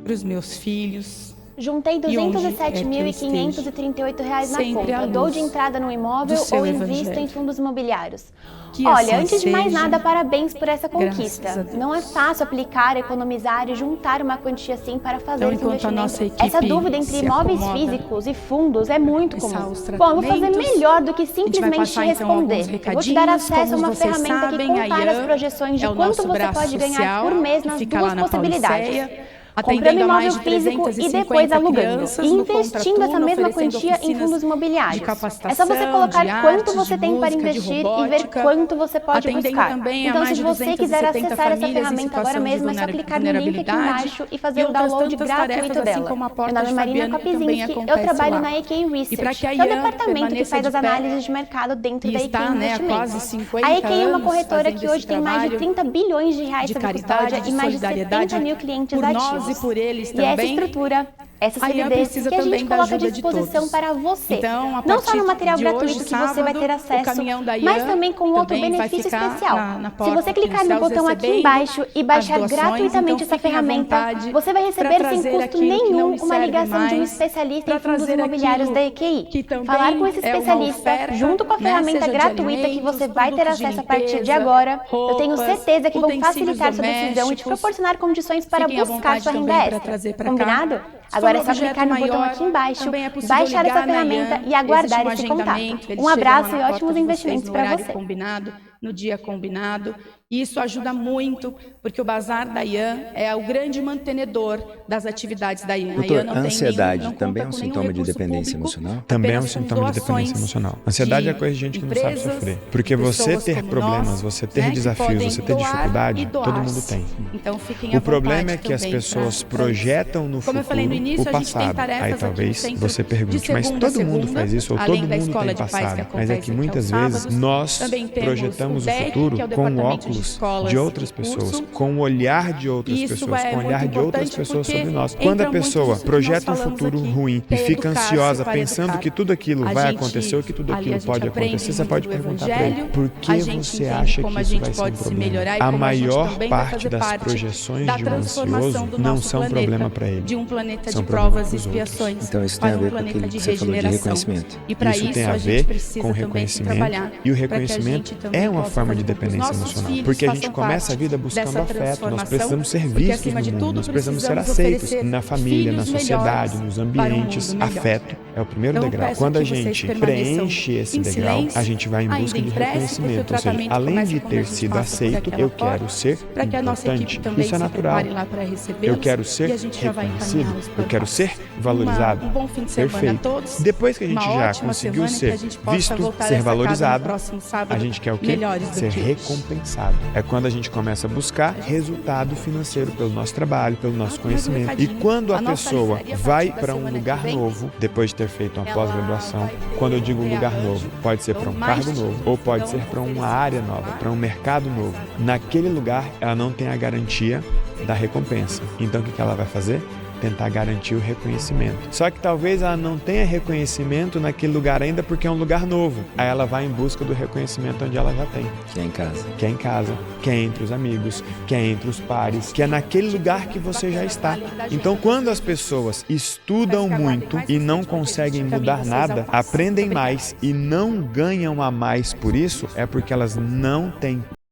[SPEAKER 2] para os meus filhos.
[SPEAKER 5] Juntei
[SPEAKER 2] E onde
[SPEAKER 5] R$
[SPEAKER 2] quer que eu
[SPEAKER 5] 207.538 na
[SPEAKER 2] sempre à
[SPEAKER 5] conta. Dou
[SPEAKER 2] luz
[SPEAKER 5] de entrada no imóvel
[SPEAKER 2] do seu
[SPEAKER 5] ou invisto
[SPEAKER 2] evangelho.
[SPEAKER 5] em fundos imobiliários.
[SPEAKER 2] Que
[SPEAKER 5] Olha,
[SPEAKER 2] assim
[SPEAKER 5] antes de mais
[SPEAKER 2] seja.
[SPEAKER 5] nada, parabéns por essa
[SPEAKER 2] Graças
[SPEAKER 5] conquista.
[SPEAKER 2] a Deus.
[SPEAKER 5] Não é fácil aplicar, economizar e juntar uma quantia assim para fazer
[SPEAKER 2] Então,
[SPEAKER 5] esse
[SPEAKER 2] enquanto a
[SPEAKER 5] investimento.
[SPEAKER 2] nossa equipe
[SPEAKER 5] Essa dúvida entre
[SPEAKER 2] se
[SPEAKER 5] imóveis
[SPEAKER 2] acomoda
[SPEAKER 5] físicos e fundos é muito
[SPEAKER 2] nessa
[SPEAKER 5] comum.
[SPEAKER 2] aos
[SPEAKER 5] Bom, eu vou fazer
[SPEAKER 2] tratamentos,
[SPEAKER 5] melhor do que
[SPEAKER 2] a gente vai
[SPEAKER 5] simplesmente
[SPEAKER 2] passar, então, alguns
[SPEAKER 5] responder. Eu vou te dar
[SPEAKER 2] recadinhos.
[SPEAKER 5] acesso a
[SPEAKER 2] Como
[SPEAKER 5] uma
[SPEAKER 2] vocês
[SPEAKER 5] ferramenta que
[SPEAKER 2] sabem, a
[SPEAKER 5] compara as
[SPEAKER 2] IAN
[SPEAKER 5] projeções de
[SPEAKER 2] é o
[SPEAKER 5] quanto
[SPEAKER 2] nosso
[SPEAKER 5] você
[SPEAKER 2] braço
[SPEAKER 5] pode ganhar
[SPEAKER 2] social,
[SPEAKER 5] por mês
[SPEAKER 2] que
[SPEAKER 5] nas
[SPEAKER 2] fica
[SPEAKER 5] duas
[SPEAKER 2] lá na
[SPEAKER 5] possibilidades.
[SPEAKER 2] Pauliceia,
[SPEAKER 5] Comprando
[SPEAKER 2] atendendo a mais
[SPEAKER 5] imóvel
[SPEAKER 2] de
[SPEAKER 5] físico
[SPEAKER 2] 350
[SPEAKER 5] e depois alugando.
[SPEAKER 2] crianças
[SPEAKER 5] E
[SPEAKER 2] no
[SPEAKER 5] investindo
[SPEAKER 2] contraturno,
[SPEAKER 5] essa mesma
[SPEAKER 2] oferecendo
[SPEAKER 5] quantia em
[SPEAKER 2] oficinas
[SPEAKER 5] fundos
[SPEAKER 2] de
[SPEAKER 5] imobiliários.
[SPEAKER 2] capacitação,
[SPEAKER 5] É só você colocar
[SPEAKER 2] de
[SPEAKER 5] quanto
[SPEAKER 2] artes,
[SPEAKER 5] você
[SPEAKER 2] de
[SPEAKER 5] tem para
[SPEAKER 2] música, de
[SPEAKER 5] investir e ver
[SPEAKER 2] robótica,
[SPEAKER 5] quanto você pode
[SPEAKER 2] atendendo
[SPEAKER 5] buscar.
[SPEAKER 2] também a
[SPEAKER 5] Então,
[SPEAKER 2] mais
[SPEAKER 5] se
[SPEAKER 2] de
[SPEAKER 5] você quiser
[SPEAKER 2] 270
[SPEAKER 5] acessar essa
[SPEAKER 2] famílias em
[SPEAKER 5] ferramenta agora
[SPEAKER 2] situação de
[SPEAKER 5] mesmo, é só clicar no link aqui
[SPEAKER 2] vulnerabilidade
[SPEAKER 5] embaixo e
[SPEAKER 2] e
[SPEAKER 5] fazer o
[SPEAKER 2] outras
[SPEAKER 5] download
[SPEAKER 2] tantas
[SPEAKER 5] gratuito
[SPEAKER 2] tarefas, assim
[SPEAKER 5] dela.
[SPEAKER 2] como a porta
[SPEAKER 5] Meu nome
[SPEAKER 2] de
[SPEAKER 5] é Marina
[SPEAKER 2] Fabiana, que também
[SPEAKER 5] Kopzinski, eu
[SPEAKER 2] acontece
[SPEAKER 5] trabalho
[SPEAKER 2] lá.
[SPEAKER 5] na AK
[SPEAKER 2] E para
[SPEAKER 5] Research,
[SPEAKER 2] que a
[SPEAKER 5] que é o
[SPEAKER 2] IAN
[SPEAKER 5] departamento que
[SPEAKER 2] permaneça
[SPEAKER 5] faz
[SPEAKER 2] de
[SPEAKER 5] as
[SPEAKER 2] pé
[SPEAKER 5] análises de mercado dentro
[SPEAKER 2] e
[SPEAKER 5] da AK
[SPEAKER 2] está, né, há
[SPEAKER 5] Investimentos.
[SPEAKER 2] quase 50
[SPEAKER 5] A AK é uma
[SPEAKER 2] anos
[SPEAKER 5] corretora
[SPEAKER 2] fazendo
[SPEAKER 5] que
[SPEAKER 2] esse
[SPEAKER 5] hoje tem mais de
[SPEAKER 2] trabalho
[SPEAKER 5] 30 bilhões de reais
[SPEAKER 2] de
[SPEAKER 5] sob
[SPEAKER 2] caridade,
[SPEAKER 5] custódia
[SPEAKER 2] de
[SPEAKER 5] e mais de
[SPEAKER 2] solidariedade
[SPEAKER 5] 70 mil clientes
[SPEAKER 2] por
[SPEAKER 5] ativos.
[SPEAKER 2] nós e por eles
[SPEAKER 5] E essa
[SPEAKER 2] também.
[SPEAKER 5] estrutura, essa
[SPEAKER 2] A IAN
[SPEAKER 5] solidez
[SPEAKER 2] precisa
[SPEAKER 5] que a
[SPEAKER 2] também
[SPEAKER 5] gente
[SPEAKER 2] da
[SPEAKER 5] coloca à
[SPEAKER 2] ajuda de
[SPEAKER 5] disposição
[SPEAKER 2] todos.
[SPEAKER 5] para você.
[SPEAKER 2] Então, a
[SPEAKER 5] Não só
[SPEAKER 2] partir
[SPEAKER 5] no material
[SPEAKER 2] de
[SPEAKER 5] gratuito
[SPEAKER 2] hoje,
[SPEAKER 5] que você vai
[SPEAKER 2] sábado,
[SPEAKER 5] ter
[SPEAKER 2] o
[SPEAKER 5] acesso,
[SPEAKER 2] caminhão da
[SPEAKER 5] mas
[SPEAKER 2] IAN
[SPEAKER 5] também com outro
[SPEAKER 2] também vai
[SPEAKER 5] benefício
[SPEAKER 2] ficar
[SPEAKER 5] especial.
[SPEAKER 2] na
[SPEAKER 5] Se
[SPEAKER 2] porta
[SPEAKER 5] você clicar no
[SPEAKER 2] oficial
[SPEAKER 5] botão aqui
[SPEAKER 2] recebendo
[SPEAKER 5] embaixo e
[SPEAKER 2] as
[SPEAKER 5] baixar
[SPEAKER 2] doações,
[SPEAKER 5] gratuitamente
[SPEAKER 2] então
[SPEAKER 5] essa
[SPEAKER 2] fiquem à
[SPEAKER 5] ferramenta,
[SPEAKER 2] vontade
[SPEAKER 5] você vai
[SPEAKER 2] pra
[SPEAKER 5] receber sem
[SPEAKER 2] trazer
[SPEAKER 5] custo
[SPEAKER 2] aquilo que não
[SPEAKER 5] nenhum
[SPEAKER 2] lhe
[SPEAKER 5] uma
[SPEAKER 2] serve
[SPEAKER 5] ligação de um
[SPEAKER 2] mais,
[SPEAKER 5] especialista em
[SPEAKER 2] pra
[SPEAKER 5] fundos
[SPEAKER 2] trazer
[SPEAKER 5] imobiliários da
[SPEAKER 2] aquilo
[SPEAKER 5] EQI.
[SPEAKER 2] que também
[SPEAKER 5] Falar com esse
[SPEAKER 2] é uma
[SPEAKER 5] especialista,
[SPEAKER 2] oferta,
[SPEAKER 5] junto com a
[SPEAKER 2] né,
[SPEAKER 5] ferramenta
[SPEAKER 2] seja de
[SPEAKER 5] gratuita que
[SPEAKER 2] alimentos,
[SPEAKER 5] você vai ter
[SPEAKER 2] produtos de
[SPEAKER 5] acesso a partir de
[SPEAKER 2] limpeza,
[SPEAKER 5] agora, eu tenho
[SPEAKER 2] roupas,
[SPEAKER 5] certeza que vão
[SPEAKER 2] utensílios
[SPEAKER 5] facilitar sua decisão e te
[SPEAKER 2] domésticos.
[SPEAKER 5] proporcionar condições para
[SPEAKER 2] Fiquem à
[SPEAKER 5] buscar
[SPEAKER 2] vontade
[SPEAKER 5] sua renda
[SPEAKER 2] também para
[SPEAKER 5] extra.
[SPEAKER 2] trazer para cá.
[SPEAKER 5] Combinado?
[SPEAKER 2] Se
[SPEAKER 5] Agora é
[SPEAKER 2] for
[SPEAKER 5] só
[SPEAKER 2] objeto
[SPEAKER 5] clicar no botão
[SPEAKER 2] maior,
[SPEAKER 5] aqui embaixo,
[SPEAKER 2] também é possível
[SPEAKER 5] baixar essa
[SPEAKER 2] ligar na
[SPEAKER 5] ferramenta
[SPEAKER 2] IAN,
[SPEAKER 5] e aguardar
[SPEAKER 2] existe
[SPEAKER 5] esse contato.
[SPEAKER 2] agendamento, eles
[SPEAKER 5] Um abraço
[SPEAKER 2] chegam
[SPEAKER 5] e
[SPEAKER 2] lá na
[SPEAKER 5] ótimos
[SPEAKER 2] porta de vocês
[SPEAKER 5] investimentos
[SPEAKER 2] no
[SPEAKER 5] para
[SPEAKER 2] horário
[SPEAKER 5] você.
[SPEAKER 2] combinado, no dia combinado. E isso ajuda muito, porque o Bazar da IAN é o grande mantenedor das atividades da IAN.
[SPEAKER 6] Doutor,
[SPEAKER 2] a IAN não
[SPEAKER 6] a
[SPEAKER 2] tem
[SPEAKER 6] ansiedade
[SPEAKER 2] nenhum, não
[SPEAKER 6] também é
[SPEAKER 2] conta
[SPEAKER 6] um
[SPEAKER 2] com nenhum
[SPEAKER 6] sintoma de
[SPEAKER 2] recurso
[SPEAKER 6] dependência
[SPEAKER 2] público,
[SPEAKER 6] emocional?
[SPEAKER 7] Também é um
[SPEAKER 2] apenas com
[SPEAKER 7] sintoma de dependência
[SPEAKER 2] doações
[SPEAKER 7] emocional. Ansiedade
[SPEAKER 2] de
[SPEAKER 7] é coisa de gente que não sabe
[SPEAKER 2] empresas,
[SPEAKER 7] sofrer. Porque você
[SPEAKER 2] pessoas
[SPEAKER 7] ter
[SPEAKER 2] como
[SPEAKER 7] problemas,
[SPEAKER 2] nós,
[SPEAKER 7] você ter
[SPEAKER 2] né, que
[SPEAKER 7] desafios,
[SPEAKER 2] podem
[SPEAKER 7] você ter
[SPEAKER 2] doar
[SPEAKER 7] dificuldade,
[SPEAKER 2] e
[SPEAKER 7] todo
[SPEAKER 2] doar-se.
[SPEAKER 7] mundo tem.
[SPEAKER 2] Então, fiquem à
[SPEAKER 7] O problema
[SPEAKER 2] vontade
[SPEAKER 7] é que as
[SPEAKER 2] também
[SPEAKER 7] pessoas
[SPEAKER 2] pra
[SPEAKER 7] projetam no
[SPEAKER 2] Como eu falei no
[SPEAKER 7] futuro
[SPEAKER 2] início,
[SPEAKER 7] o
[SPEAKER 2] a gente tem
[SPEAKER 7] passado.
[SPEAKER 2] tarefas
[SPEAKER 7] Aí
[SPEAKER 2] aqui no
[SPEAKER 7] talvez
[SPEAKER 2] centro
[SPEAKER 7] você
[SPEAKER 2] de
[SPEAKER 7] pergunte, mas
[SPEAKER 2] segunda a
[SPEAKER 7] todo mundo
[SPEAKER 2] segunda,
[SPEAKER 7] faz isso, ou
[SPEAKER 2] além
[SPEAKER 7] todo
[SPEAKER 2] da
[SPEAKER 7] mundo
[SPEAKER 2] escola
[SPEAKER 7] tem
[SPEAKER 2] de paz que
[SPEAKER 7] passado. Mas é
[SPEAKER 2] acontece
[SPEAKER 7] que
[SPEAKER 2] aqui
[SPEAKER 7] muitas
[SPEAKER 2] aos
[SPEAKER 7] vezes
[SPEAKER 2] sábados.
[SPEAKER 7] nós
[SPEAKER 2] Também temos
[SPEAKER 7] projetamos
[SPEAKER 2] o
[SPEAKER 7] o
[SPEAKER 2] DEC,
[SPEAKER 7] futuro
[SPEAKER 2] que é o
[SPEAKER 7] com
[SPEAKER 2] Departamento de
[SPEAKER 7] óculos
[SPEAKER 2] Escolas
[SPEAKER 7] de outras
[SPEAKER 2] e
[SPEAKER 7] pessoas,
[SPEAKER 2] curso.
[SPEAKER 7] com o olhar de outras
[SPEAKER 2] E isso
[SPEAKER 7] pessoas,
[SPEAKER 2] é
[SPEAKER 7] com o olhar
[SPEAKER 2] muito
[SPEAKER 7] de outras
[SPEAKER 2] importante
[SPEAKER 7] pessoas
[SPEAKER 2] porque
[SPEAKER 7] sobre nós.
[SPEAKER 2] entra
[SPEAKER 7] Quando a
[SPEAKER 2] muito
[SPEAKER 7] pessoa
[SPEAKER 2] nisso que
[SPEAKER 7] projeta um
[SPEAKER 2] nós falamos
[SPEAKER 7] futuro
[SPEAKER 2] aqui,
[SPEAKER 7] ruim
[SPEAKER 2] que
[SPEAKER 7] e
[SPEAKER 2] é
[SPEAKER 7] fica
[SPEAKER 2] educar-se
[SPEAKER 7] ansiosa
[SPEAKER 2] para
[SPEAKER 7] pensando
[SPEAKER 2] educar.
[SPEAKER 7] que tudo aquilo
[SPEAKER 2] A
[SPEAKER 7] vai
[SPEAKER 2] gente-
[SPEAKER 7] acontecer ou que tudo
[SPEAKER 2] ali a
[SPEAKER 7] aquilo
[SPEAKER 2] gente
[SPEAKER 7] pode
[SPEAKER 2] aprende
[SPEAKER 7] acontecer, você
[SPEAKER 2] muito
[SPEAKER 7] pode
[SPEAKER 2] do
[SPEAKER 7] perguntar para ele,
[SPEAKER 2] Evangelho,
[SPEAKER 7] por
[SPEAKER 2] a
[SPEAKER 7] que
[SPEAKER 2] gente
[SPEAKER 7] você
[SPEAKER 2] entende
[SPEAKER 7] acha que
[SPEAKER 2] como a
[SPEAKER 7] isso
[SPEAKER 2] gente
[SPEAKER 7] vai ser um
[SPEAKER 2] pode se
[SPEAKER 7] problema?
[SPEAKER 2] melhorar e
[SPEAKER 7] A
[SPEAKER 2] como a gente
[SPEAKER 7] maior
[SPEAKER 2] também vai
[SPEAKER 7] parte
[SPEAKER 2] fazer
[SPEAKER 7] das
[SPEAKER 2] parte
[SPEAKER 7] projeções
[SPEAKER 2] da
[SPEAKER 7] de um
[SPEAKER 2] transformação
[SPEAKER 7] ansioso
[SPEAKER 2] do
[SPEAKER 7] não
[SPEAKER 2] nosso
[SPEAKER 7] são
[SPEAKER 2] planeta,
[SPEAKER 7] problema para ele.
[SPEAKER 2] de um planeta
[SPEAKER 7] São
[SPEAKER 2] de
[SPEAKER 7] problema
[SPEAKER 2] provas e
[SPEAKER 7] pros outros.
[SPEAKER 2] expiações
[SPEAKER 6] Então isso
[SPEAKER 2] para
[SPEAKER 6] tem a
[SPEAKER 2] um
[SPEAKER 6] ver com
[SPEAKER 2] planeta
[SPEAKER 6] aquilo
[SPEAKER 2] de
[SPEAKER 6] que você falou de
[SPEAKER 2] regeneração.
[SPEAKER 6] reconhecimento.
[SPEAKER 2] E para
[SPEAKER 7] Isso
[SPEAKER 2] isso
[SPEAKER 7] tem a
[SPEAKER 2] a gente
[SPEAKER 7] ver
[SPEAKER 2] precisa
[SPEAKER 7] com
[SPEAKER 2] também se
[SPEAKER 7] reconhecimento,
[SPEAKER 2] trabalhar.
[SPEAKER 7] e o
[SPEAKER 2] para que a
[SPEAKER 7] reconhecimento
[SPEAKER 2] gente também
[SPEAKER 7] é uma
[SPEAKER 2] possa
[SPEAKER 7] forma de
[SPEAKER 2] fazer com que os
[SPEAKER 7] dependência
[SPEAKER 2] nossos
[SPEAKER 7] emocional,
[SPEAKER 2] filhos
[SPEAKER 7] porque a
[SPEAKER 2] façam
[SPEAKER 7] gente começa a
[SPEAKER 2] parte
[SPEAKER 7] vida buscando
[SPEAKER 2] dessa
[SPEAKER 7] afeto, nós
[SPEAKER 2] transformação,
[SPEAKER 7] precisamos ser
[SPEAKER 2] porque,
[SPEAKER 7] vistos
[SPEAKER 2] acima
[SPEAKER 7] no
[SPEAKER 2] de
[SPEAKER 7] mundo,
[SPEAKER 2] tudo,
[SPEAKER 7] nós precisamos ser
[SPEAKER 2] precisamos
[SPEAKER 7] aceitos
[SPEAKER 2] oferecer
[SPEAKER 7] na família, na
[SPEAKER 2] filhos
[SPEAKER 7] sociedade,
[SPEAKER 2] melhores
[SPEAKER 7] nos
[SPEAKER 2] para um
[SPEAKER 7] ambientes.
[SPEAKER 2] mundo melhor.
[SPEAKER 7] Afeto é o primeiro
[SPEAKER 2] Então,
[SPEAKER 7] degrau.
[SPEAKER 2] peço
[SPEAKER 7] Quando a
[SPEAKER 2] que vocês
[SPEAKER 7] gente
[SPEAKER 2] permaneçam
[SPEAKER 7] preenche esse
[SPEAKER 2] em
[SPEAKER 7] degrau,
[SPEAKER 2] silêncio,
[SPEAKER 7] a gente vai em
[SPEAKER 2] ainda
[SPEAKER 7] busca de
[SPEAKER 2] em prece, porque o
[SPEAKER 7] reconhecimento, ou seja,
[SPEAKER 2] tratamento
[SPEAKER 7] além
[SPEAKER 2] começa
[SPEAKER 7] de
[SPEAKER 2] quando a
[SPEAKER 7] ter
[SPEAKER 2] gente
[SPEAKER 7] sido
[SPEAKER 2] passa por
[SPEAKER 7] aceito,
[SPEAKER 2] aquela
[SPEAKER 7] eu
[SPEAKER 2] porta,
[SPEAKER 7] quero ser
[SPEAKER 2] para que a nossa equipe
[SPEAKER 7] importante.
[SPEAKER 2] também
[SPEAKER 7] Isso é
[SPEAKER 2] se
[SPEAKER 7] natural.
[SPEAKER 2] prepare lá para recebê-los.
[SPEAKER 7] Eu quero ser
[SPEAKER 2] e a gente já vai
[SPEAKER 7] reconhecido,
[SPEAKER 2] encaminhá-los para
[SPEAKER 7] eu quero
[SPEAKER 2] paz.
[SPEAKER 7] ser valorizado.
[SPEAKER 2] Um bom fim de semana
[SPEAKER 7] Perfeito.
[SPEAKER 2] a todos.
[SPEAKER 7] Depois que a gente
[SPEAKER 2] Uma
[SPEAKER 7] já
[SPEAKER 2] ótima
[SPEAKER 7] conseguiu
[SPEAKER 2] semana, que
[SPEAKER 7] ser
[SPEAKER 2] a gente possa
[SPEAKER 7] visto,
[SPEAKER 2] voltar
[SPEAKER 7] ser
[SPEAKER 2] essa casa no
[SPEAKER 7] valorizado,
[SPEAKER 2] próximo sábado,
[SPEAKER 7] a gente quer o quê?
[SPEAKER 2] melhores do
[SPEAKER 7] Ser
[SPEAKER 2] que hoje.
[SPEAKER 7] recompensado. É quando a gente começa a buscar resultado financeiro pelo nosso trabalho, pelo nosso
[SPEAKER 2] mais um
[SPEAKER 7] conhecimento. E
[SPEAKER 2] recadinho.
[SPEAKER 7] quando a
[SPEAKER 2] A nossa
[SPEAKER 7] pessoa
[SPEAKER 2] livraria, a
[SPEAKER 7] vai
[SPEAKER 2] partir da
[SPEAKER 7] para um
[SPEAKER 2] semana
[SPEAKER 7] lugar
[SPEAKER 2] que vem,
[SPEAKER 7] novo, depois de ter feito uma
[SPEAKER 2] ela
[SPEAKER 7] pós-graduação,
[SPEAKER 2] vai
[SPEAKER 7] quando eu digo
[SPEAKER 2] ter
[SPEAKER 7] lugar
[SPEAKER 2] arranjo,
[SPEAKER 7] novo, pode ser para um
[SPEAKER 2] então, mais
[SPEAKER 7] cargo novo,
[SPEAKER 2] títulos
[SPEAKER 7] ou pode
[SPEAKER 2] serão
[SPEAKER 7] ser para uma
[SPEAKER 2] oferecidos
[SPEAKER 7] área
[SPEAKER 2] lá.
[SPEAKER 7] nova, para um mercado novo. Naquele lugar, ela não tem a garantia da recompensa. Então, o que ela vai fazer? Tentar garantir o reconhecimento. Só que talvez ela não tenha reconhecimento naquele lugar ainda porque é um lugar novo. Aí ela vai em busca do reconhecimento onde ela já tem.
[SPEAKER 6] Que é em casa.
[SPEAKER 7] Que é em casa, que é entre os amigos, que é entre os pares, que é naquele lugar que você já está. Então, quando as pessoas estudam muito e não conseguem mudar nada, aprendem mais e não ganham a mais por isso, é porque elas não têm